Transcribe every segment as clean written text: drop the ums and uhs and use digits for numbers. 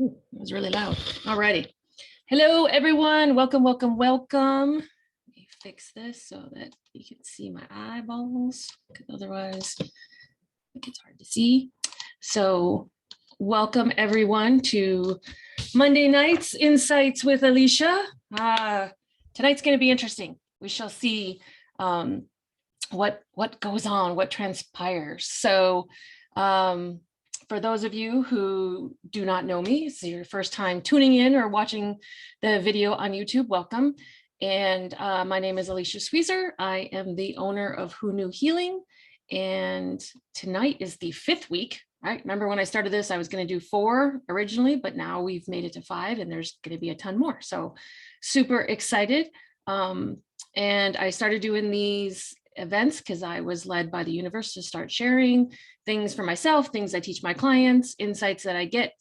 Ooh, that was really loud. Alrighty. Hello, everyone. Welcome, welcome, welcome. Let me fix this so that you can see my eyeballs, because otherwise it gets hard to see. So welcome, everyone, to Monday Night's Insights with Alicia. Tonight's going to be interesting. We shall see what goes on, what transpires. So for those of you who do not know me, it's your first time tuning in or watching the video on YouTube, welcome. And my name is Alicia Sweezer. I am the owner of Who Knew Healing. And tonight is the 5th week, right? Remember when I started this, I was going to do 4 originally, but now we've made it to 5 and there's going to be a ton more. So super excited. And I started doing these events because I was led by the universe to start sharing things for myself, things I teach my clients, insights that I get.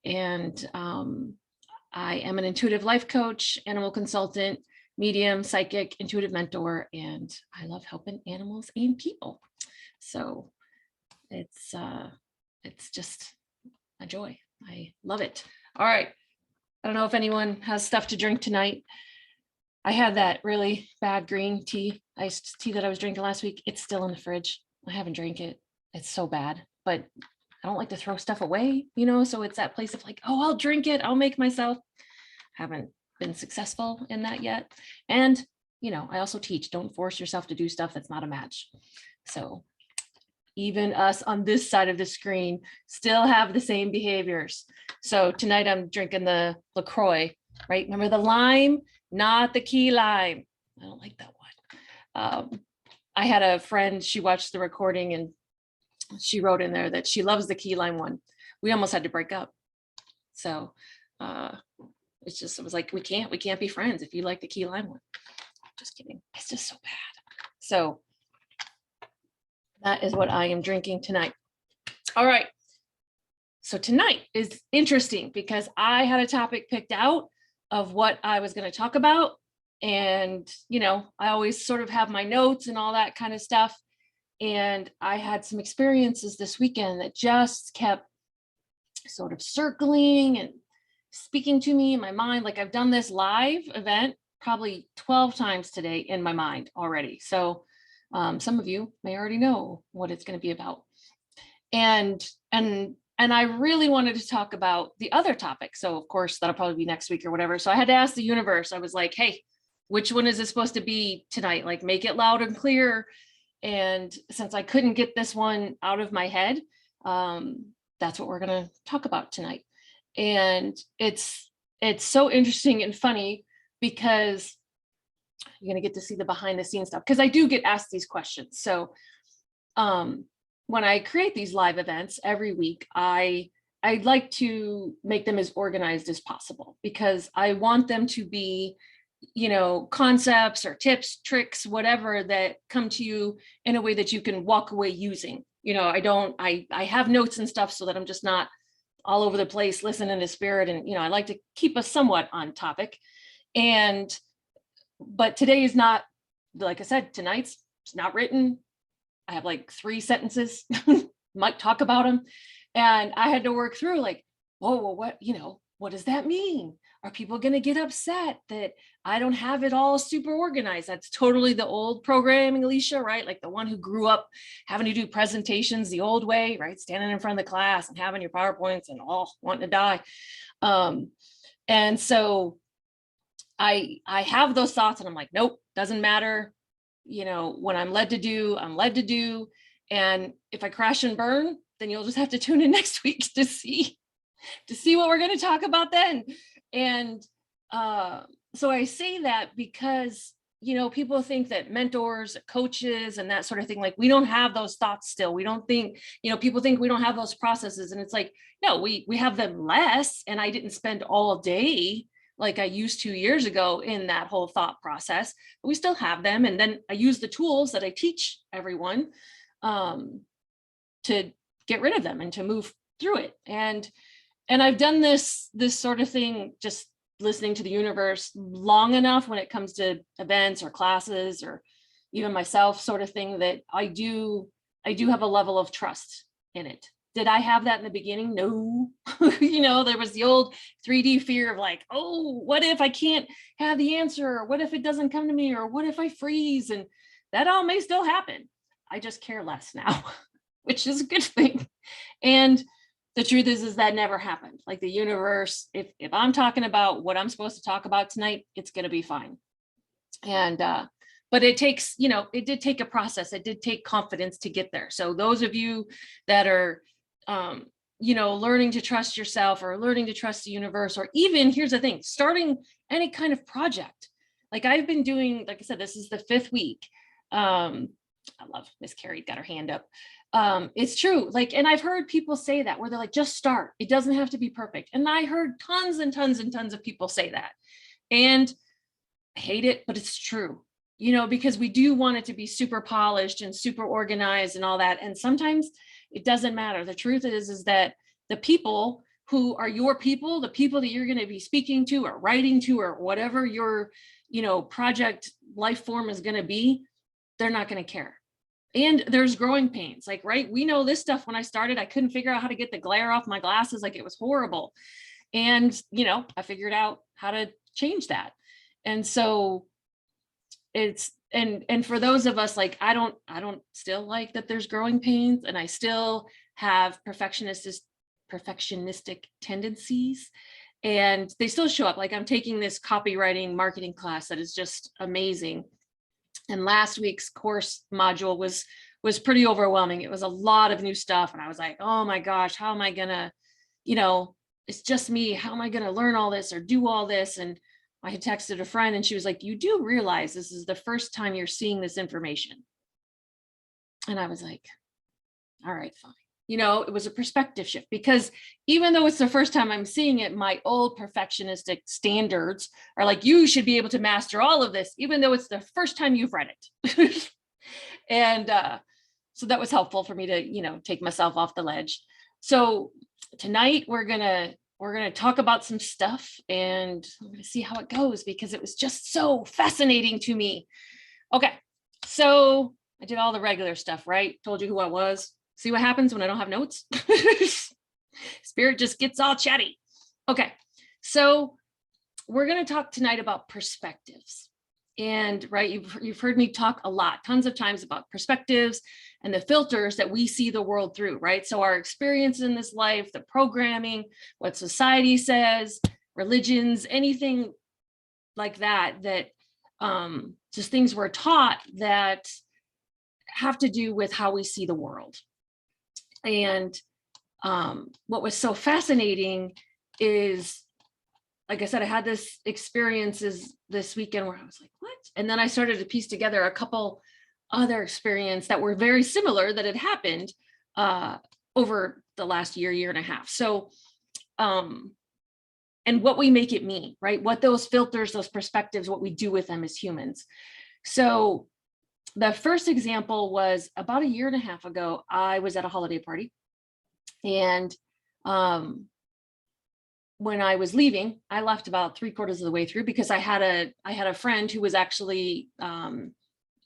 And I am an intuitive life coach, animal consultant, medium, psychic, intuitive mentor, and I love helping animals and people. So it's just a joy. I love it. All right. I don't know if anyone has stuff to drink tonight. I had that really bad green tea, iced tea that I was drinking last week. It's still in the fridge. I haven't drank it. It's so bad, but I don't like to throw stuff away, you know? So it's that place of like, oh, I'll drink it. I'll make myself. Haven't been successful in that yet. And, you know, I also teach, don't force yourself to do stuff that's not a match. So even us on this side of the screen still have the same behaviors. So tonight I'm drinking the LaCroix, right? Remember the lime, not the key lime. I don't like that one. I had a friend, she watched the recording and she wrote in there that she loves the key lime one. We almost had to break up. So it was like, we can't be friends if you like the key lime one. Just kidding. It's just so bad. So that is what I am drinking tonight. All right. So tonight is interesting because I had a topic picked out of what I was going to talk about. And, you know, I always sort of have my notes and all that kind of stuff. And I had some experiences this weekend that just kept sort of circling and speaking to me in my mind. Like I've done this live event probably 12 times today in my mind already. So some of you may already know what it's going to be about. And I really wanted to talk about the other topic. So of course, that'll probably be next week or whatever. So I had to ask the universe. I was like, hey, which one is it supposed to be tonight? Like make it loud and clear. And since I couldn't get this one out of my head, that's what we're going to talk about tonight. And it's so interesting and funny because you're going to get to see the behind the scenes stuff because I do get asked these questions. So when I create these live events every week, I like to make them as organized as possible because I want them to be, you know, concepts or tips, tricks, whatever that come to you in a way that you can walk away using. You know, I have notes and stuff so that I'm just not all over the place, listening to spirit. And, you know, I like to keep us somewhat on topic. But today is not, like I said, tonight's it's not written. I have like 3 sentences, might talk about them. And I had to work through like, oh, well, what does that mean? Are people going to get upset that I don't have it all super organized? That's totally the old programming, Alicia, right? Like the one who grew up having to do presentations the old way, right? Standing in front of the class and having your PowerPoints and all wanting to die. And so I have those thoughts and I'm like, nope, doesn't matter. You know, when I'm led to do, I'm led to do. And if I crash and burn, then you'll just have to tune in next week to see what we're going to talk about then. And so I say that because, you know, people think that mentors, coaches, and that sort of thing, like we don't have those thoughts still. We don't think, you know, people think we don't have those processes. And it's like, no, we have them less. And I didn't spend all day like I used 2 years ago in that whole thought process, but we still have them. And then I use the tools that I teach everyone to get rid of them and to move through it. And I've done this sort of thing, just listening to the universe long enough when it comes to events or classes or even myself sort of thing that I do have a level of trust in it. Did I have that in the beginning? No. There was the old 3D fear of like, oh, what if I can't have the answer? Or what if it doesn't come to me? Or what if I freeze? And that all may still happen. I just care less now, which is a good thing. And the truth is that never happened. Like the universe, if I'm talking about what I'm supposed to talk about tonight, it's going to be fine. And, but it takes, it did take a process. It did take confidence to get there. So those of you that are, learning to trust yourself or learning to trust the universe, or even, here's the thing, starting any kind of project. Like I've been doing, like I said, this is the 5th week. I love Miss Carrie got her hand up. It's true. Like, and I've heard people say that where they're like, just start. It doesn't have to be perfect. And I heard tons and tons and tons of people say that. And I hate it, but it's true, because we do want it to be super polished and super organized and all that. And sometimes it doesn't matter. The truth is that the people who are your people, the people that you're going to be speaking to or writing to or whatever your, project life form is going to be, they're not going to care. And there's growing pains, like, right? We know this stuff. When I started, I couldn't figure out how to get the glare off my glasses. Like it was horrible. And, I figured out how to change that. And so it's, and for those of us, like, I don't still like that there's growing pains, and I still have perfectionistic tendencies, and they still show up. Like I'm taking this copywriting marketing class that is just amazing. And last week's course module was pretty overwhelming. It was a lot of new stuff. And I was like, oh my gosh, how am I gonna, it's just me. How am I gonna learn all this or do all this? And I had texted a friend and she was like, you do realize this is the first time you're seeing this information. And I was like, all right, fine. It was a perspective shift, because even though it's the first time I'm seeing it, my old perfectionistic standards are like, you should be able to master all of this, even though it's the first time you've read it. And so that was helpful for me to, take myself off the ledge. So tonight we're going to talk about some stuff, and we're going to see how it goes, because it was just so fascinating to me. Okay. So I did all the regular stuff, right? Told you who I was. See what happens when I don't have notes? Spirit just gets all chatty. Okay. So we're going to talk tonight about perspectives. And right, you've heard me talk a lot, tons of times, about perspectives and the filters that we see the world through, right? So our experience in this life, the programming, what society says, religions, anything like that, just things we're taught that have to do with how we see the world. And what was so fascinating is, like I said, I had this experiences this weekend where I was like, what? And then I started to piece together a couple other experiences that were very similar that had happened over the last year and a half. So, and what we make it mean, right? What those filters, those perspectives, what we do with them as humans. So the first example was about a year and a half ago. I was at a holiday party, and when I was leaving, I left about 3/4 of the way through, because I had a friend who was actually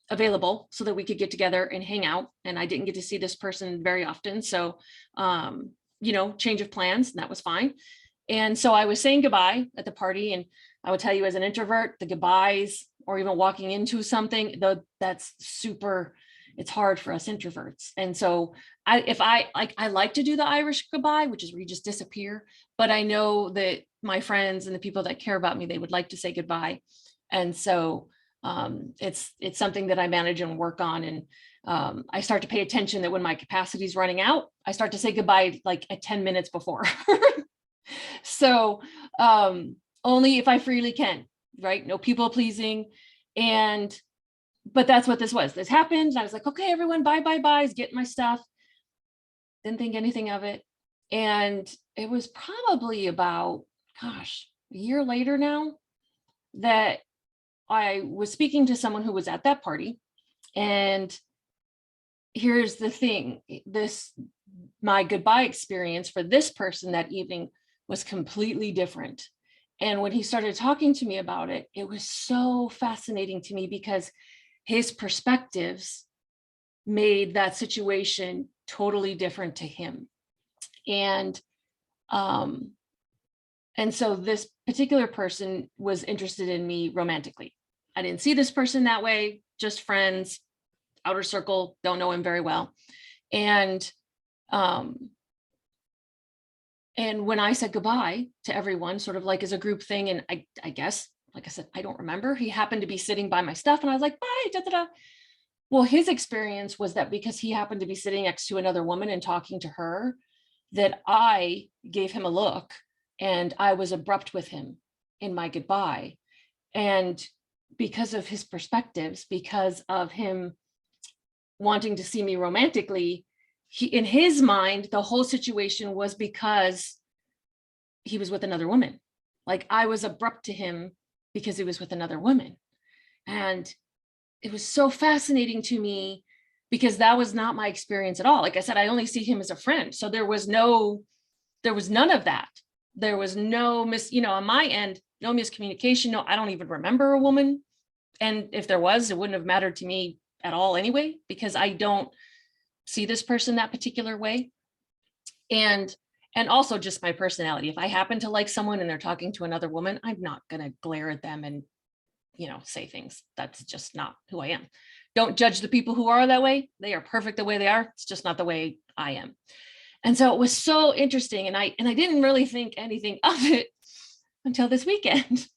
available so that we could get together and hang out. And I didn't get to see this person very often. So, change of plans, and that was fine. And so I was saying goodbye at the party, and I would tell you, as an introvert, the goodbyes, or even walking into something, that's super, it's hard for us introverts. And so I like to do the Irish goodbye, which is where you just disappear. But I know that my friends and the people that care about me, they would like to say goodbye. And so it's something that I manage and work on. And I start to pay attention that when my capacity is running out, I start to say goodbye like at 10 minutes before. So only if I freely can, right? No people pleasing. But that's what this was. This happened. And I was like, okay, everyone, bye, get my stuff. Didn't think anything of it. And it was probably about, a year later now, that I was speaking to someone who was at that party. And here's the thing, my goodbye experience for this person that evening was completely different. And when he started talking to me about it, it was so fascinating to me, because his perspectives made that situation totally different to him. And, and so this particular person was interested in me romantically. I didn't see this person that way, just friends, outer circle, don't know him very well. And when I said goodbye to everyone, sort of like as a group thing, and I guess, like I said, I don't remember, he happened to be sitting by my stuff and I was like, bye, da, da, da. Well, his experience was that because he happened to be sitting next to another woman and talking to her, that I gave him a look and I was abrupt with him in my goodbye. And because of his perspectives, because of him wanting to see me romantically, in his mind, the whole situation was because he was with another woman. Like I was abrupt to him because he was with another woman. And it was so fascinating to me because that was not my experience at all. Like I said, I only see him as a friend. So there was none of that. There was no on my end, no miscommunication. No, I don't even remember a woman. And if there was, it wouldn't have mattered to me at all anyway, because I don't see this person that particular way. And also just my personality. If I happen to like someone and they're talking to another woman, I'm not going to glare at them and, say things. That's just not who I am. Don't judge the people who are that way. They are perfect the way they are. It's just not the way I am. And so it was so interesting. And I didn't really think anything of it until this weekend.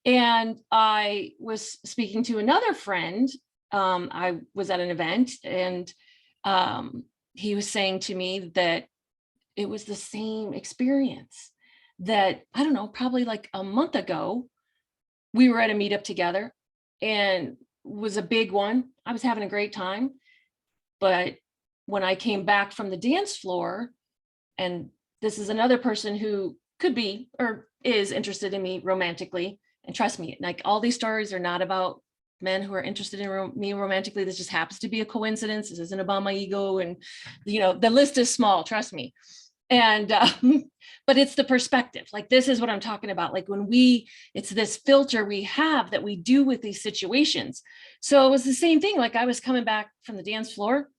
And I was speaking to another friend. I was at an event and he was saying to me that it was the same experience, that, I don't know, probably like a month ago, we were at a meetup together and was a big one. I was having a great time. But when I came back from the dance floor, and this is another person who could be or is interested in me romantically, and trust me, like all these stories are not about men who are interested in me romantically. This just happens to be a coincidence. This isn't about my ego. And, the list is small, trust me. And, but it's the perspective. Like, this is what I'm talking about. Like it's this filter we have that we do with these situations. So it was the same thing. Like I was coming back from the dance floor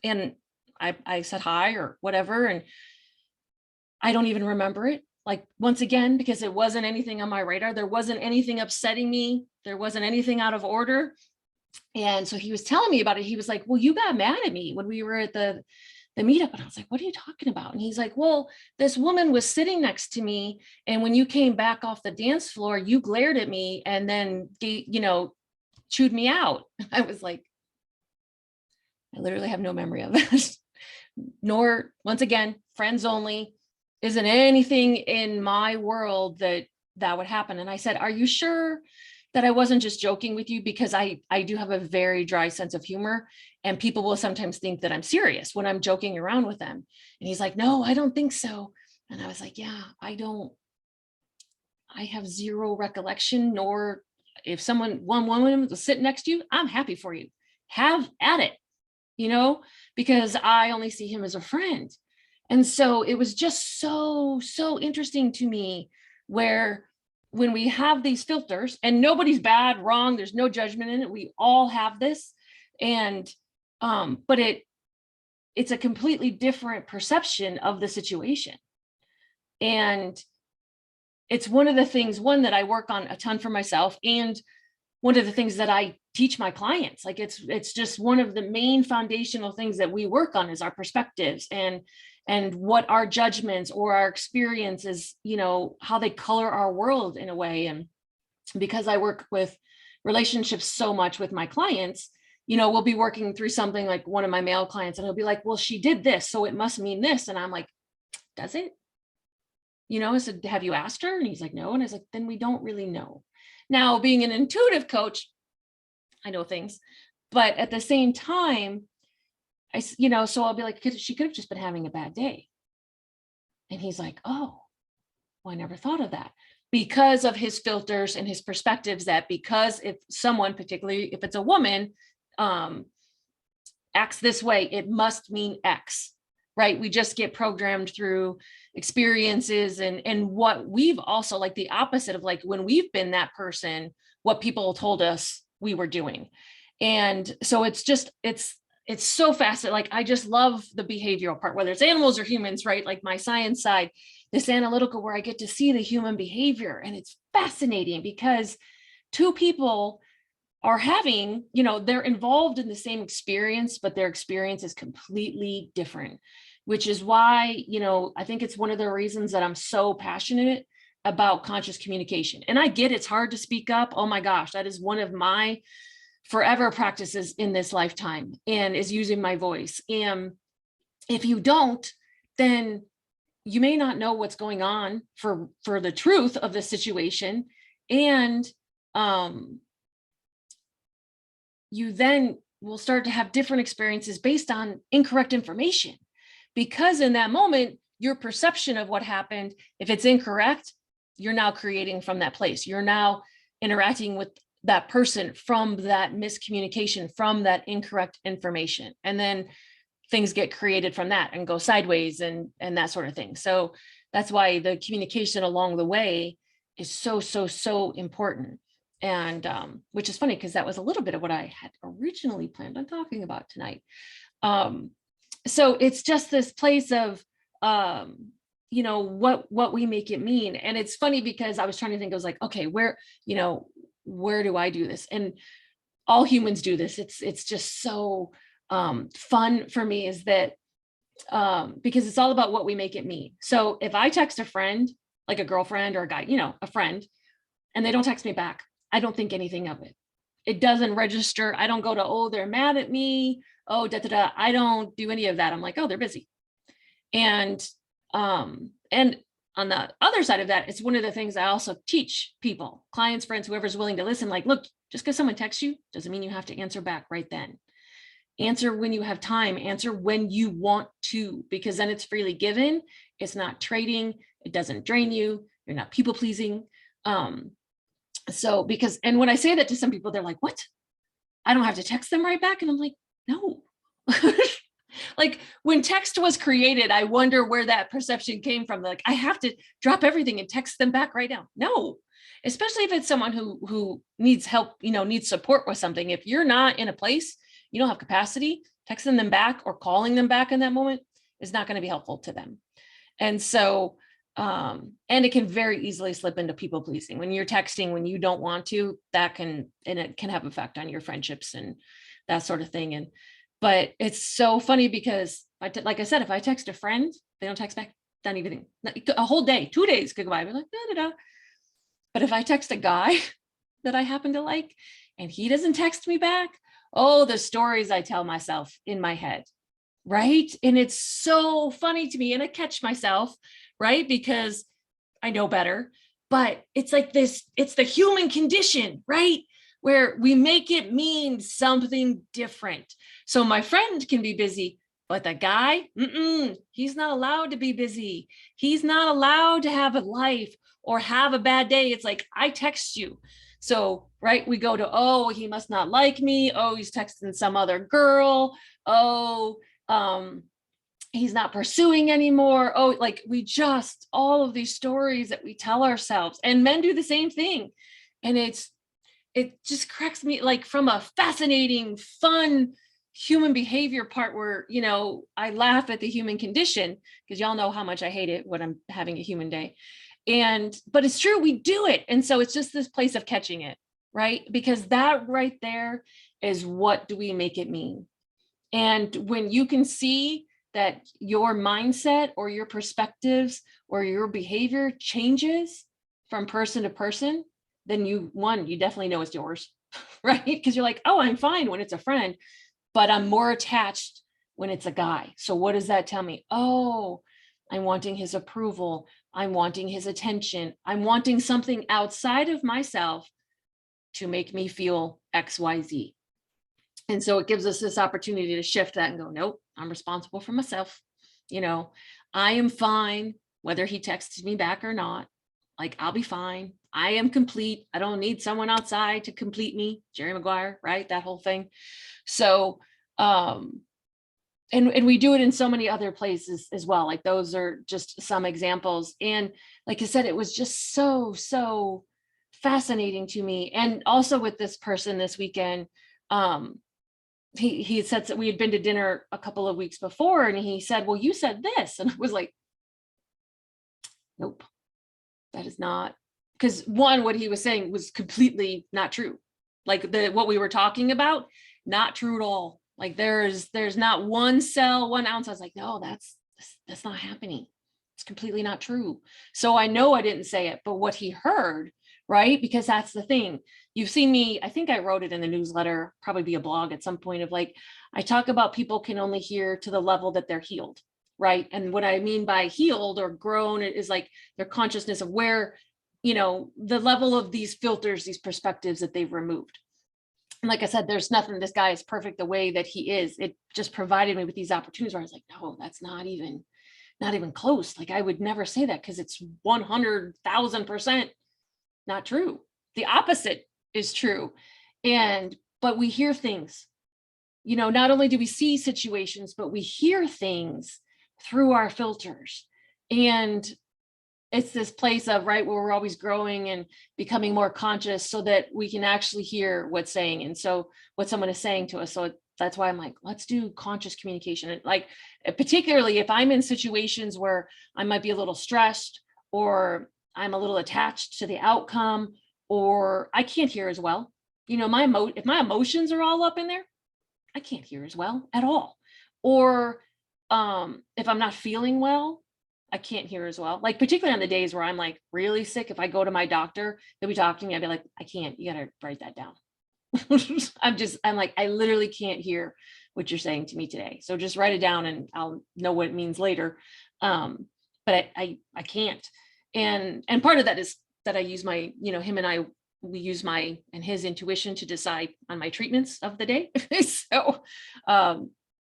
and I said hi or whatever. And I don't even remember it. Like, once again, because it wasn't anything on my radar. There wasn't anything upsetting me. There wasn't anything out of order. And so he was telling me about it. He was like, well, you got mad at me when we were at the meetup. And I was like, what are you talking about? And he's like, well, this woman was sitting next to me. And when you came back off the dance floor, you glared at me and then, chewed me out. I was like, I literally have no memory of it. Nor, once again, friends only. Isn't anything in my world that would happen. And I said, are you sure that I wasn't just joking with you? Because I do have a very dry sense of humor, and people will sometimes think that I'm serious when I'm joking around with them. And he's like, no, I don't think so. And I was like, yeah, I have zero recollection, nor if one woman was sitting next to you, I'm happy for you. Have at it, because I only see him as a friend. And so it was just so interesting to me, where when we have these filters, and nobody's bad, wrong, there's no judgment in it. We all have this. And, but it's a completely different perception of the situation. And it's one of the things, that I work on a ton for myself. And one of the things that I teach my clients, like it's just one of the main foundational things that we work on is our perspectives and what our judgments or our experiences, how they color our world in a way. And because I work with relationships so much with my clients, we'll be working through something, like one of my male clients, and he'll be like, well, she did this, so it must mean this. And I'm like, does it? I said, have you asked her? And he's like, no. And I was like, then we don't really know. Now, being an intuitive coach, I know things, but at the same time, so I'll be like, she could have just been having a bad day. And he's like, oh, well, I never thought of that, because of his filters and his perspectives, that because if someone, particularly if it's a woman, acts this way, it must mean X, right? We just get programmed through experiences and what we've also, like the opposite of, like when we've been that person, what people told us we were doing. And so it's it's so fascinating. Like, I just love the behavioral part, whether it's animals or humans, right? Like my science side, this analytical, where I get to see the human behavior. And it's fascinating because two people are having, they're involved in the same experience, but their experience is completely different, which is why, I think it's one of the reasons that I'm so passionate about conscious communication. And I get it's hard to speak up. Oh my gosh, that is one of my forever practices in this lifetime, and is using my voice. And if you don't, then you may not know what's going on for the truth of the situation. And you then will start to have different experiences based on incorrect information, because in that moment, your perception of what happened, if it's incorrect, you're now creating from that place. You're now interacting with that person from that miscommunication, from that incorrect information. And then things get created from that and go sideways and that sort of thing. So that's why the communication along the way is so, so, so important. And which is funny, because that was a little bit of what I had originally planned on talking about tonight. So it's just this place of, what we make it mean. And it's funny because I was trying to think, I was like, okay, where do I do this? And all humans do this. It's just so fun for me, is that because it's all about what we make it mean. So if I text a friend, like a girlfriend or a guy, a friend, and they don't text me back, I don't think anything of it. It doesn't register. I don't go to, oh, they're mad at me. Oh, da, da, da. I don't do any of that. I'm like, oh, they're busy. And on the other side of that, it's one of the things I also teach people, clients, friends, whoever's willing to listen, like, look, just because someone texts you doesn't mean you have to answer back right then. Answer when you have time, answer when you want to, because then it's freely given. It's not trading. It doesn't drain you. You're not people pleasing. And when I say that to some people, they're like, what? I don't have to text them right back. And I'm like, no. Like, when text was created, I wonder where that perception came from. Like, I have to drop everything and text them back right now. No, especially if it's someone who needs help, needs support with something. If you're not in a place, you don't have capacity, texting them back or calling them back in that moment is not going to be helpful to them. And so, and it can very easily slip into people pleasing. When you're texting, when you don't want to, and it can have effect on your friendships and that sort of thing. But it's so funny because, like I said, if I text a friend, they don't text back, not even a whole day, 2 days could go by. We're like, da, da, da. But if I text a guy that I happen to like, and he doesn't text me back, oh, the stories I tell myself in my head, right? And it's so funny to me, and I catch myself, right? Because I know better, but it's like this, it's the human condition, right? Where we make it mean something different. So my friend can be busy, but the guy, he's not allowed to be busy. He's not allowed to have a life or have a bad day. It's like, I text you. So, right, we go to, oh, he must not like me. Oh, he's texting some other girl. Oh, he's not pursuing anymore. Oh, like, all of these stories that we tell ourselves, and men do the same thing. And it just cracks me, like, from a fascinating, fun human behavior part where, I laugh at the human condition, because y'all know how much I hate it when I'm having a human day. But it's true, we do it. And so it's just this place of catching it, right? Because that right there is, what do we make it mean? And when you can see that your mindset or your perspectives or your behavior changes from person to person, then you definitely know it's yours, right? Because you're like, oh, I'm fine when it's a friend, but I'm more attached when it's a guy. So what does that tell me? Oh, I'm wanting his approval. I'm wanting his attention. I'm wanting something outside of myself to make me feel X, Y, Z. And so it gives us this opportunity to shift that and go, nope, I'm responsible for myself. I am fine whether he texts me back or not. Like, I'll be fine. I am complete. I don't need someone outside to complete me. Jerry Maguire, right? That whole thing. So, and we do it in so many other places as well. Like, those are just some examples. And like I said, it was just so fascinating to me. And also with this person this weekend, he had said that we had been to dinner a couple of weeks before, and he said, well, you said this. And I was like, nope, that is not, because one, what he was saying was completely not true. Like what we were talking about, not true at all. Like there's not one cell, 1 ounce. I was like, no, that's not happening. It's completely not true. So I know I didn't say it, but what he heard, right? Because that's the thing. You've seen me, I think I wrote it in the newsletter, probably be a blog at some point, of like, I talk about people can only hear to the level that they're healed, right? And what I mean by healed or grown is like their consciousness of where, the level of these filters, these perspectives that they've removed. And like I said, there's nothing, this guy is perfect the way that he is. It just provided me with these opportunities where I was like, no, that's not even close. Like I would never say that because it's 100,000% not true. The opposite is true. But we hear things, not only do we see situations, but we hear things through our filters. And it's this place of, right, where we're always growing and becoming more conscious so that we can actually hear what's saying. And so what someone is saying to us. So that's why I'm like, let's do conscious communication. Like, particularly if I'm in situations where I might be a little stressed, or I'm a little attached to the outcome, or I can't hear as well. If my emotions are all up in there, I can't hear as well at all. Or if I'm not feeling well, I can't hear as well. Like particularly on the days where I'm like really sick, if I go to my doctor, they'll be talking to me, I'd be like, I can't, you gotta write that down. I'm like, I literally can't hear what you're saying to me today. So just write it down and I'll know what it means later. But I can't. And part of that is that I use my, him and I, we use my and his intuition to decide on my treatments of the day. So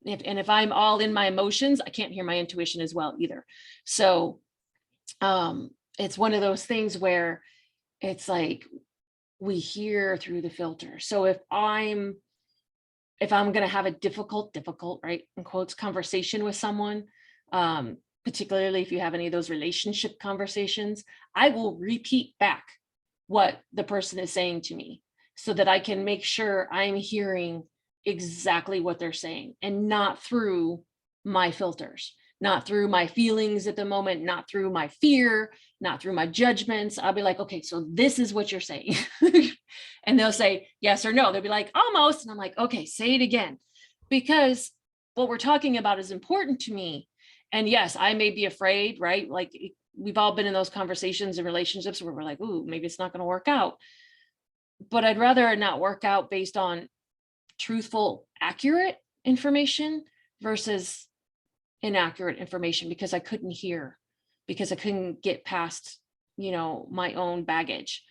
if I'm all in my emotions, I can't hear my intuition as well either. So it's one of those things where it's like we hear through the filter. So if I'm going to have a difficult, right, in quotes, conversation with someone, particularly if you have any of those relationship conversations, I will repeat back what the person is saying to me so that I can make sure I'm hearing exactly what they're saying, and not through my filters, not through my feelings at the moment, not through my fear, not through my judgments. I'll be like, okay, so this is what you're saying. And they'll say yes or no. They'll be like, almost. And I'm like, okay, say it again, because what we're talking about is important to me. And yes, I may be afraid, right? Like we've all been in those conversations and relationships where we're like, ooh, maybe it's not going to work out. But I'd rather not work out based on truthful, accurate information versus inaccurate information, because I couldn't hear, because I couldn't get past, my own baggage.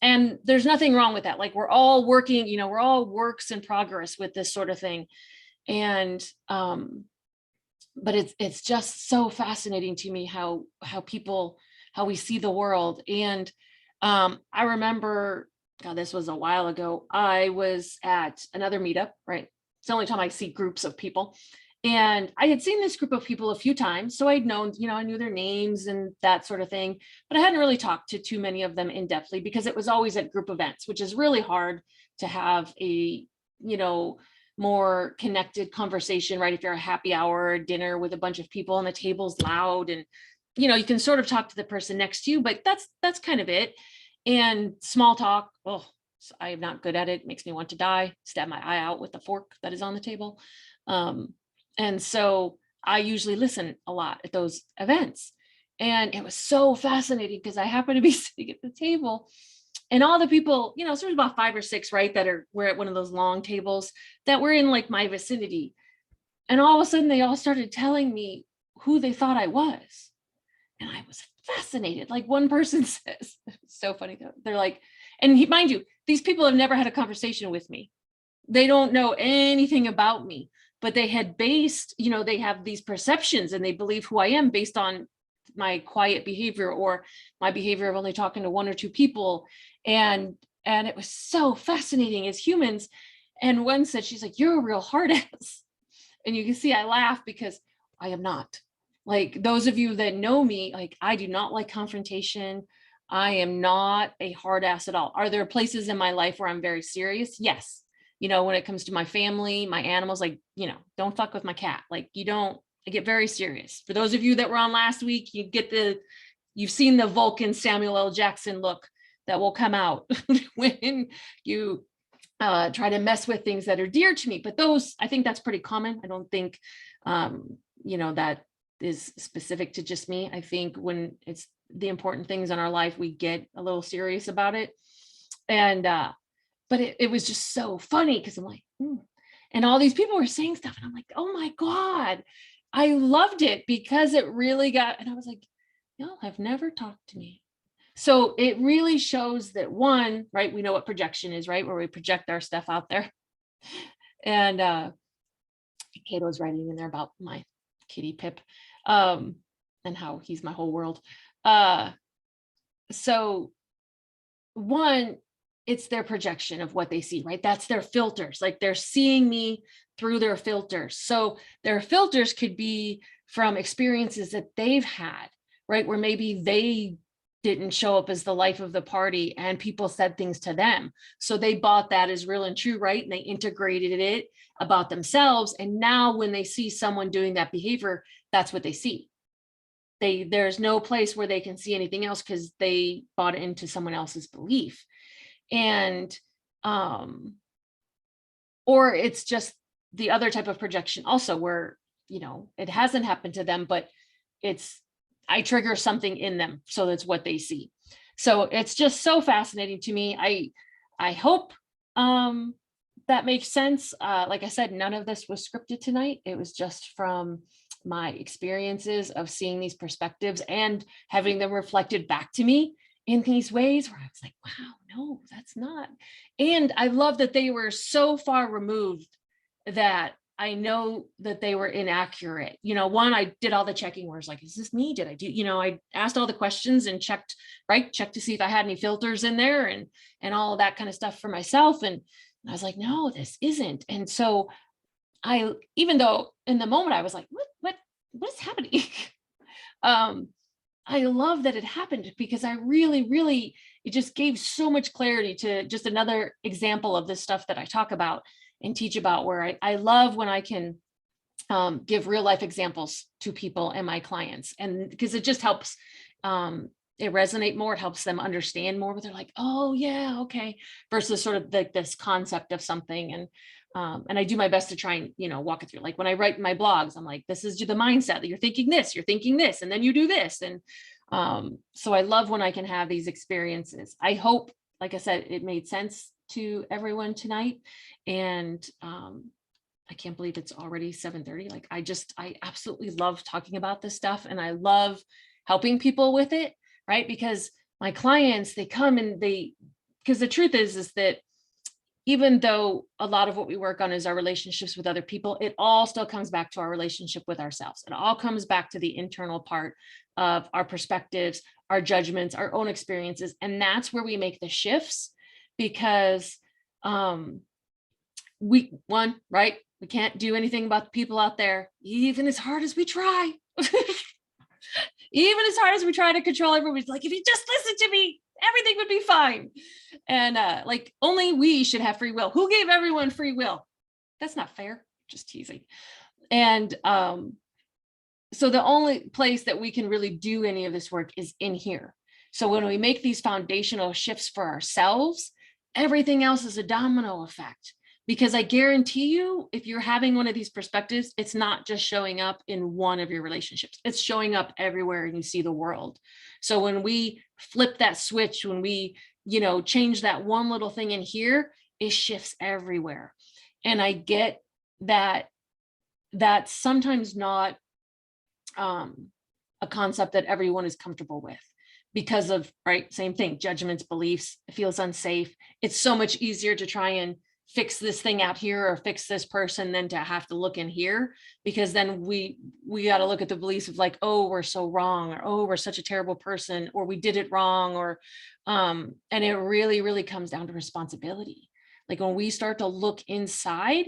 And there's nothing wrong with that. Like we're all working, we're all works in progress with this sort of thing. And, but it's just so fascinating to me how we see the world. And I remember, God, this was a while ago, I was at another meetup, right? It's the only time I see groups of people. And I had seen this group of people a few times. So I'd known, I knew their names and that sort of thing, but I hadn't really talked to too many of them in depthly, because it was always at group events, which is really hard to have a, more connected conversation, right? If you're a happy hour or dinner with a bunch of people and the table's loud and, you can sort of talk to the person next to you, but that's kind of it. And small talk, oh, I am not good at it. It makes me want to die, stab my eye out with the fork that is on the table. And so I usually listen a lot at those events. And it was so fascinating because I happened to be sitting at the table, and all the people, so there's about 5 or 6, right, we're at one of those long tables that were in like my vicinity. And all of a sudden they all started telling me who they thought I was. And I was fascinated. Like one person says, it's so funny. They're like, and mind you, these people have never had a conversation with me. They don't know anything about me, but they had based, they have these perceptions and they believe who I am based on my quiet behavior or my behavior of only talking to 1 or 2 people. And it was so fascinating as humans. And one said, she's like, you're a real hard ass. And you can see I laugh because I am not. Like those of you that know me, like I do not like confrontation. I am not a hard ass at all. Are there places in my life where I'm very serious? Yes. you know, when it comes to my family, my animals, like, you know, don't fuck with my cat. Like I get very serious. For those of you that were on last week, you've seen the Vulcan Samuel L. Jackson look that will come out when you try to mess with things that are dear to me. But I think that's pretty common. I don't think, you know, that is specific to just me. I think when it's the important things in our life, we get a little serious about it. And, but it was just so funny because I'm like, and all these people were saying stuff. And I'm like, oh my God, I loved it because it really and I was like, y'all have never talked to me. So it really shows that one, right, we know what projection is, right, where we project our stuff out there. And Kato's writing in there about my kitty Pip, and how he's my whole world. So one, it's their projection of what they see, right? That's their filters. Like they're seeing me through their filters. So their filters could be from experiences that they've had, right? Where maybe they didn't show up as the life of the party and people said things to them. So they bought that as real and true, right? And they integrated it about themselves. And now when they see someone doing that behavior, that's what they see. There's no place where they can see anything else because they bought into someone else's belief. And, or it's just the other type of projection also where, you know, it hasn't happened to them, but I trigger something in them. So that's what they see. So it's just so fascinating to me. I hope that makes sense. Like I said, none of this was scripted tonight. It was just from my experiences of seeing these perspectives and having them reflected back to me in these ways where I was like, wow, no, that's not. And I love that they were so far removed that I know that they were inaccurate. You know, one, I did all the checking where it's like, is this me? Did I do, you know, I asked all the questions and checked to see if I had any filters in there and all of that kind of stuff for myself. And I was like, no, this isn't. And so even though in the moment I was like, what is happening? I love that it happened because I really, it just gave so much clarity to just another example of this stuff that I talk about and teach about, where I love when I can give real life examples to people and my clients. And because it just helps it resonate more, it helps them understand more, but they're like, oh yeah, okay, versus sort of like this concept of something. And I do my best to try and, you know, walk it through. Like when I write my blogs, I'm like, this is the mindset that you're thinking this, and then you do this. And so I love when I can have these experiences. I hope, like I said, it made sense to everyone tonight. And I can't believe it's already 7:30. Like I absolutely love talking about this stuff, and I love helping people with it, right? Because my clients, they come and because the truth is that even though a lot of what we work on is our relationships with other people, it all still comes back to our relationship with ourselves. It all comes back to the internal part of our perspectives, our judgments, our own experiences. And that's where we make the shifts, because we can't do anything about the people out there, even as hard as we try. Even as hard as we try to control everybody's like, if you just listen to me, everything would be fine. And like only we should have free will. Who gave everyone free will? That's not fair. Just teasing. And so the only place that we can really do any of this work is in here. So when we make these foundational shifts for ourselves, everything else is a domino effect. Because I guarantee you, if you're having one of these perspectives, it's not just showing up in one of your relationships. It's showing up everywhere and you see the world. So when we flip that switch, when we, you know, change that one little thing in here, it shifts everywhere. And I get that that's sometimes not a concept that everyone is comfortable with because of, right, same thing, judgments, beliefs, it feels unsafe. It's so much easier to try and fix this thing out here or fix this person than to have to look in here, because then we got to look at the beliefs of like, oh, we're so wrong, or oh, we're such a terrible person, or we did it wrong, or and it really comes down to responsibility. Like when we start to look inside,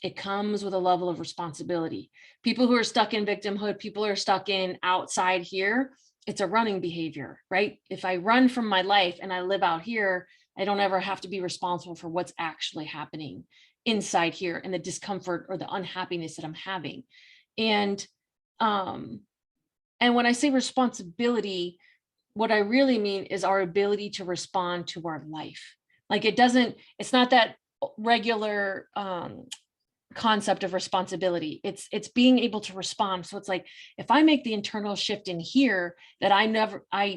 it comes with a level of responsibility. People who are stuck in victimhood, people who are stuck in outside here, it's a running behavior, right? If I run from my life and I live out here, I don't ever have to be responsible for what's actually happening inside here and the discomfort or the unhappiness that I'm having. And when I say responsibility, what I really mean is our ability to respond to our life. Like it's not that regular concept of responsibility. It's being able to respond. So it's like, if I make the internal shift in here, that I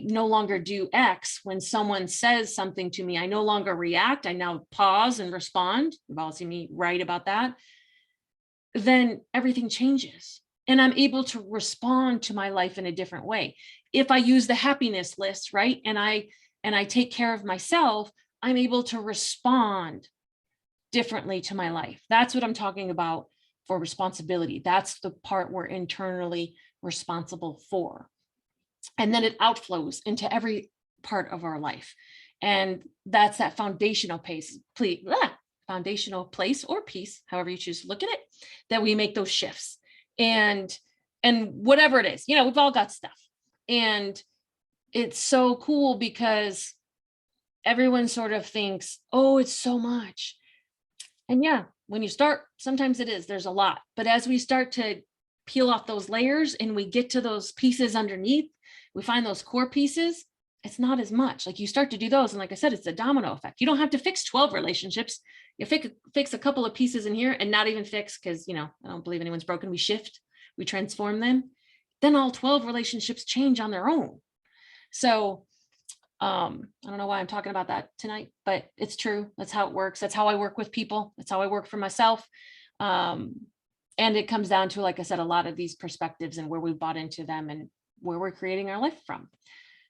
no longer do X when someone says something to me, I no longer react. I now pause and respond. You've all seen me write about that. Then everything changes. And I'm able to respond to my life in a different way. If I use the happiness list, right, and I take care of myself, I'm able to respond differently to my life. That's what I'm talking about for responsibility. That's the part we're internally responsible for. And then it outflows into every part of our life. And that's that foundational place or piece, however you choose to look at it, that we make those shifts. And whatever it is, we've all got stuff. And it's so cool because everyone sort of thinks, oh, it's so much. And yeah, when you start, sometimes there's a lot. But as we start to peel off those layers and we get to those pieces underneath, we find those core pieces, it's not as much. Like you start to do those. And like I said, it's a domino effect. You don't have to fix 12 relationships. You fix a couple of pieces in here and not even fix, because, I don't believe anyone's broken. We shift, we transform them. Then all 12 relationships change on their own. So I don't know why I'm talking about that tonight, but it's true. That's how it works. That's how I work with people. That's how I work for myself. And it comes down to, like I said, a lot of these perspectives and where we bought into them and where we're creating our life from.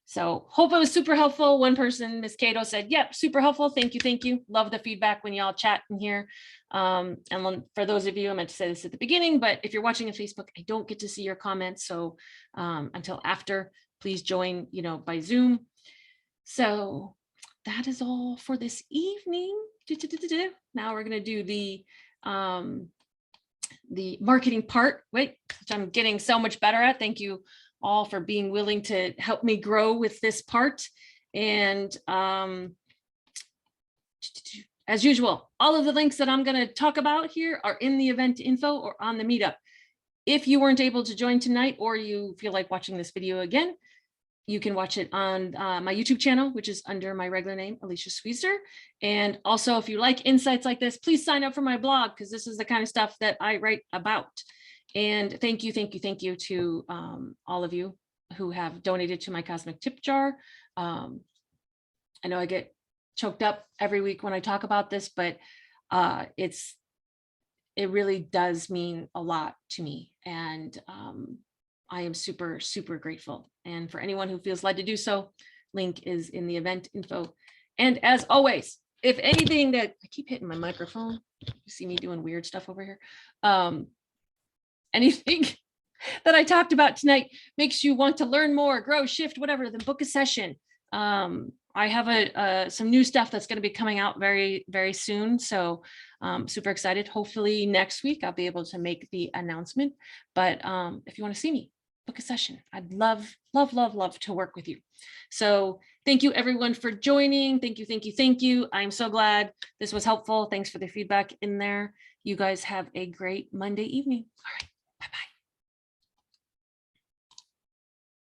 So hope it was super helpful. One person, Miss Cato, said, yep, super helpful. Thank you. Thank you. Love the feedback when y'all chat in here. And for those of you, I meant to say this at the beginning, but if you're watching on Facebook, I don't get to see your comments. So until after, please join, by Zoom. So that is all for this evening. Now we're going to do the marketing part, which I'm getting so much better at. Thank you all for being willing to help me grow with this part. And as usual, all of the links that I'm going to talk about here are in the event info or on the meetup. If you weren't able to join tonight, or you feel like watching this video again, you can watch it on my YouTube channel, which is under my regular name, Alicia Sweezer. And also, if you like insights like this, please sign up for my blog, because this is the kind of stuff that I write about. And thank you to all of you who have donated to my cosmic tip jar. I know I get choked up every week when I talk about this, but it really does mean a lot to me. And I am super, super grateful. And for anyone who feels led to do so, link is in the event info. And as always, if anything that I keep hitting my microphone, you see me doing weird stuff over here. Anything that I talked about tonight makes you want to learn more, grow, shift, whatever, then book a session. I have some new stuff that's going to be coming out very, very soon. So super excited. Hopefully next week I'll be able to make the announcement. But if you want to see me, book a session. I'd love, love, love, love to work with you. So thank you everyone for joining. Thank you. I'm so glad this was helpful. Thanks for the feedback in there. You guys have a great Monday evening. All right, bye-bye.